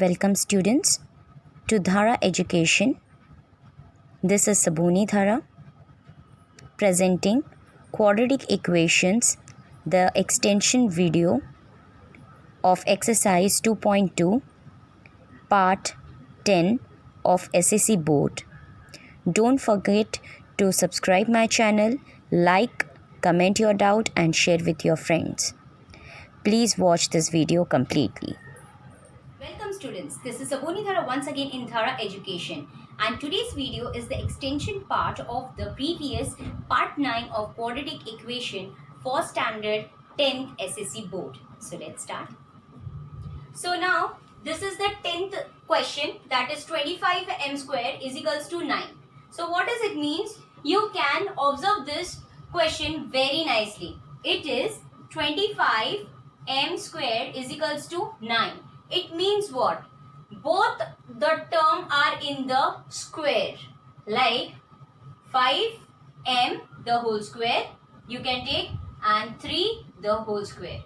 Welcome students to Dhara Education. This is Sabuni Dhara presenting quadratic equations, the extension video of exercise 2.2 part 10 of SSC board. Don't forget to subscribe my channel, like, comment your doubt and share with your friends. Please watch this video completely. Welcome students, this is Sabuni Dhara once again in Dhara Education, and today's video is the extension part of the previous part 9 of quadratic equation for standard 10th SSC board. So let's start. So now this is the 10th question, that is 25m square is equals to 9. So what does it mean? You can observe this question very nicely. It is 25m square is equals to 9. It means what? Both the term are in the square, like 5m the whole square you can take, and 3 the whole square.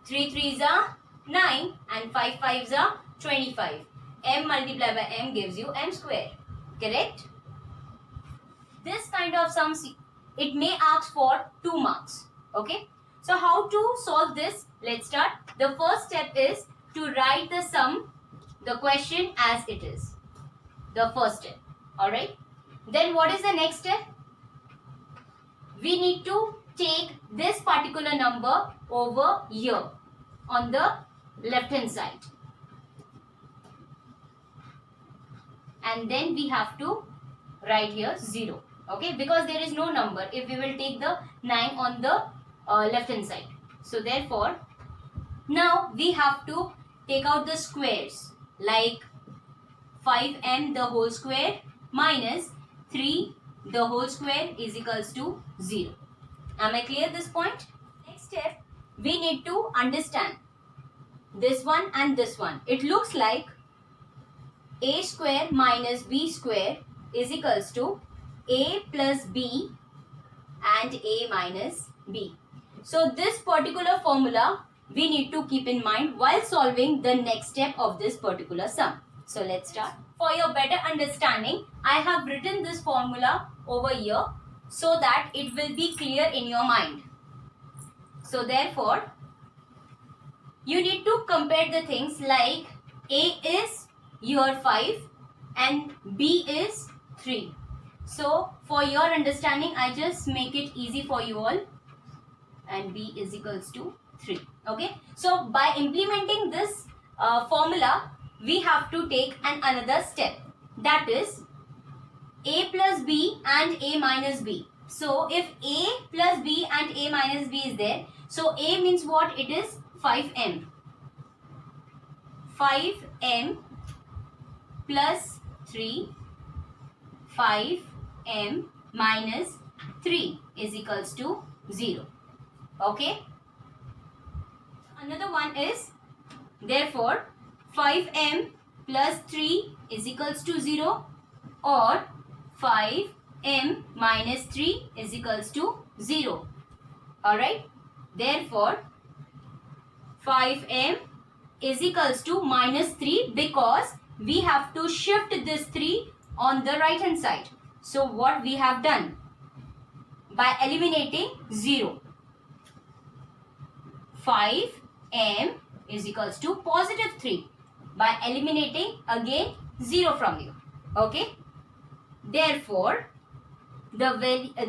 3 3s are 9 and 5 5s are 25. M multiplied by m gives you m square. Correct? This kind of sums, it may ask for 2 marks. Okay? So how to solve this? Let's start. The first step is to write the sum, the question as it is. The first step. Alright. Then what is the next step? We need to take this particular number over here on the left hand side. And then we have to write here 0. Okay. Because there is no number if we will take the 9 on the left hand side. So therefore, now we have to take out the squares, like 5m the whole square minus 3 the whole square is equals to 0. Am I clear this point? Next step, we need to understand this one and this one. It looks like a square minus b square is equals to a plus b and a minus b. So this particular formula we need to keep in mind while solving the next step of this particular sum. So let's start. For your better understanding, I have written this formula over here so that it will be clear in your mind. So therefore, you need to compare the things, like A is your 5 and B is 3. So for your understanding, I just make it easy for you all, and B is equals to 3. Okay. So by implementing this formula, we have to take another step, that is A plus B and A minus B. So if A plus B and A minus B is there, so A means what? It is 5m. 5m plus 3, 5m minus 3 is equals to 0. Okay. Another one is, therefore 5m plus 3 is equals to 0, or 5m minus 3 is equals to 0. Alright. Therefore 5m is equals to minus 3, because we have to shift this 3 on the right hand side. So what we have done? By eliminating 0, 5m is equals to positive 3 by eliminating again 0 from you. Okay. Therefore, the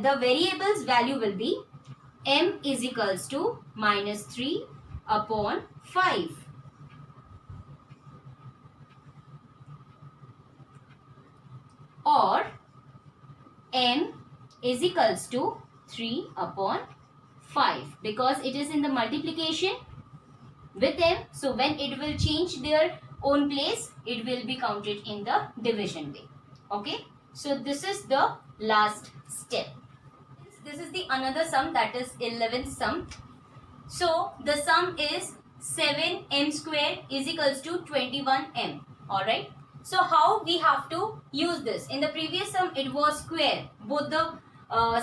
variable's value will be m is equals to minus 3 upon 5. Or m is equals to 3 upon 5, because it is in the multiplication with m. So when it will change their own place, it will be counted in the division way. Okay. So this is the last step. This is the another sum, that is 11th sum. So the sum is 7m square is equals to 21m. Alright. So how we have to use this? In the previous sum it was square. Both the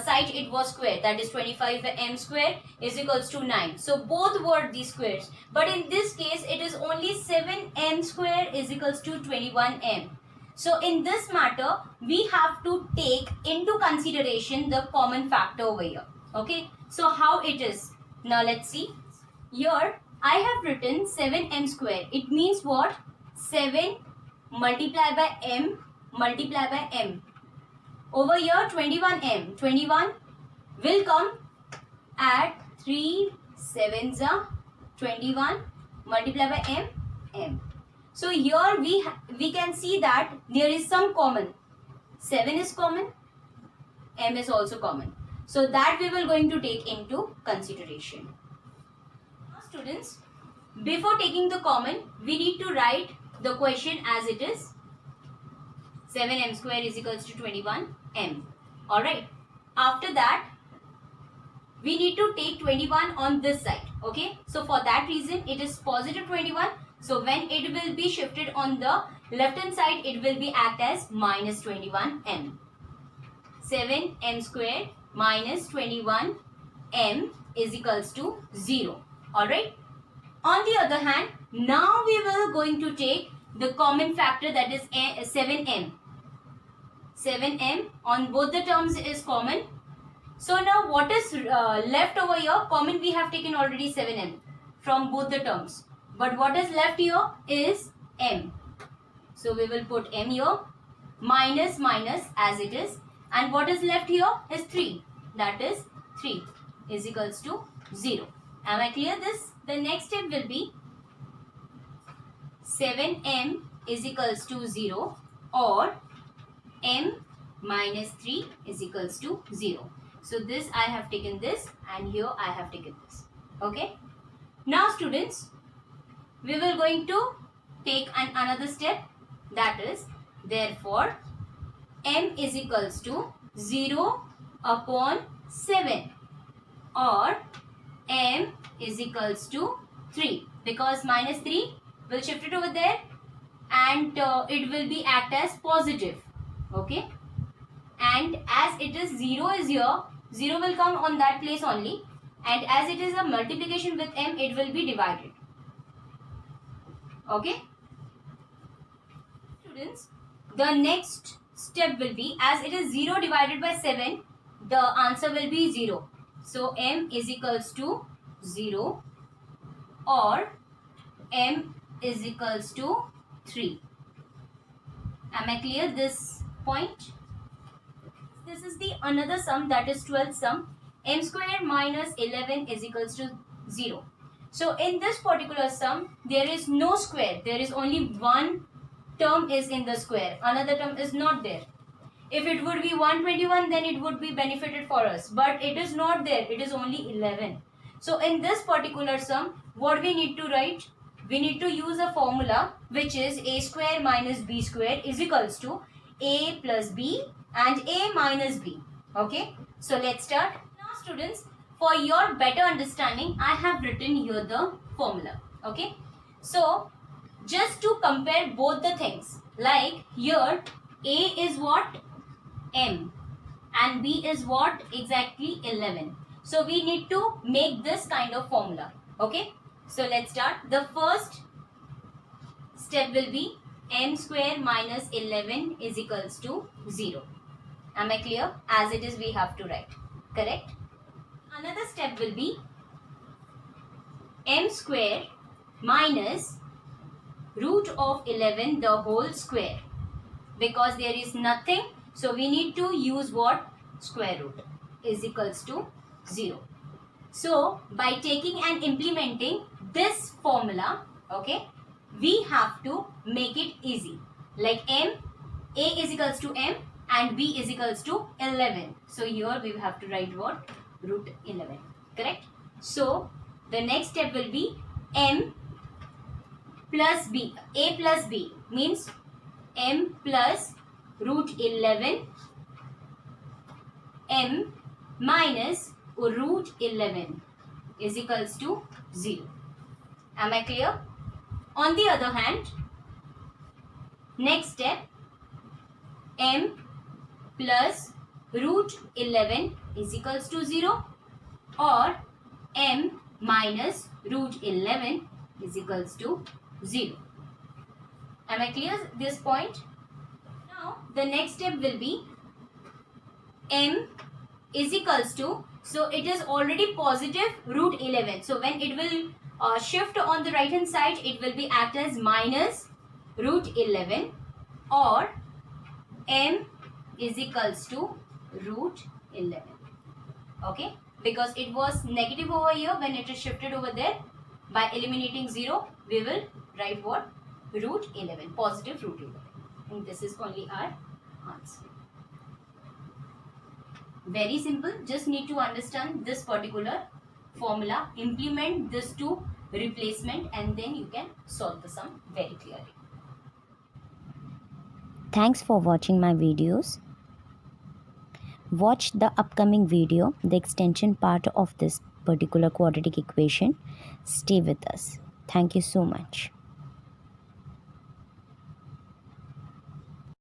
side it was square, that is 25m square is equals to 9. So both were the squares. But in this case it is only 7m m square is equals to 21m. So in this matter, we have to take into consideration the common factor over here. Okay, so how it is? Now let's see. Here I have written 7m square. It means what? 7 multiplied by m multiplied by m. Over here 21m. 21 will come at 3 7s are 21 multiplied by m. So here we can see that there is some common. 7 is common, m is also common. So that we will going to take into consideration. Now students, before taking the common, we need to write the question as it is. 7m square is equals to 21m. Alright. After that, we need to take 21 on this side. Okay. So for that reason, it is positive 21. So when it will be shifted on the left hand side, it will be act as minus 21m. 7m square minus 21m is equals to 0. Alright. On the other hand, now we will going to take the common factor, that is 7m. 7m on both the terms is common. So now what is left over here? Common we have taken already 7m from both the terms. But what is left here is m. So we will put m here, minus minus as it is. And what is left here is 3. That is 3 is equals to 0. Am I clear this? The next step will be 7m is equals to 0 or m minus 3 is equals to 0. So this I have taken this and here I have taken this. Okay. Now students, we will going to take another step, that is therefore m is equals to 0 upon 7 or m is equals to 3 because minus 3 will shift it over there and it will be act as positive. Okay. And as it is 0 is here, 0 will come on that place only, and as it is a multiplication with m, it will be divided. Okay. Students, the next step will be, as it is 0 divided by 7, the answer will be 0. So m is equals to 0 or m is equals to 3. Am I clear this point? This is the another sum, that is 12th sum. M square minus 11 is equals to 0. So in this particular sum, there is no square. There is only one term is in the square. Another term is not there. If it would be 121, then it would be benefited for us. But it is not there. It is only 11. So in this particular sum, what we need to write? We need to use a formula which is a square minus b square is equals to a plus b and a minus b. Okay. So let's start. Now students, for your better understanding, I have written here the formula. Okay. So just to compare both the things, like here a is what? M and b is what? Exactly 11. So we need to make this kind of formula. Okay. So let's start. The first step will be m square minus 11 is equals to 0. Am I clear? As it is, we have to write. Correct? Another step will be m square minus root of 11 the whole square. Because there is nothing, so we need to use what? Square root is equals to 0. So by taking and implementing this formula, okay, we have to make it easy. Like a is equals to m and b is equals to 11. So here we have to write what? Root 11. Correct? So the next step will be m plus b. A plus b means m plus root 11 m minus root 11 is equals to 0. Am I clear? On the other hand, next step, m plus root 11 is equals to 0 or m minus root 11 is equals to 0. Am I clear this point? Now the next step will be m is equals to, so it is already positive root 11. So when it will shift on the right hand side, it will be act as minus root 11, or m is equals to root 11. Okay, because it was negative over here, when it is shifted over there, by eliminating 0, we will write what? Root 11, positive root 11. And this is only our answer. Very simple, just need to understand this particular formula, implement this to replacement, and then you can solve the sum very clearly. Thanks for watching my videos. Watch the upcoming video, the extension part of this particular quadratic equation. Stay with us. Thank you so much.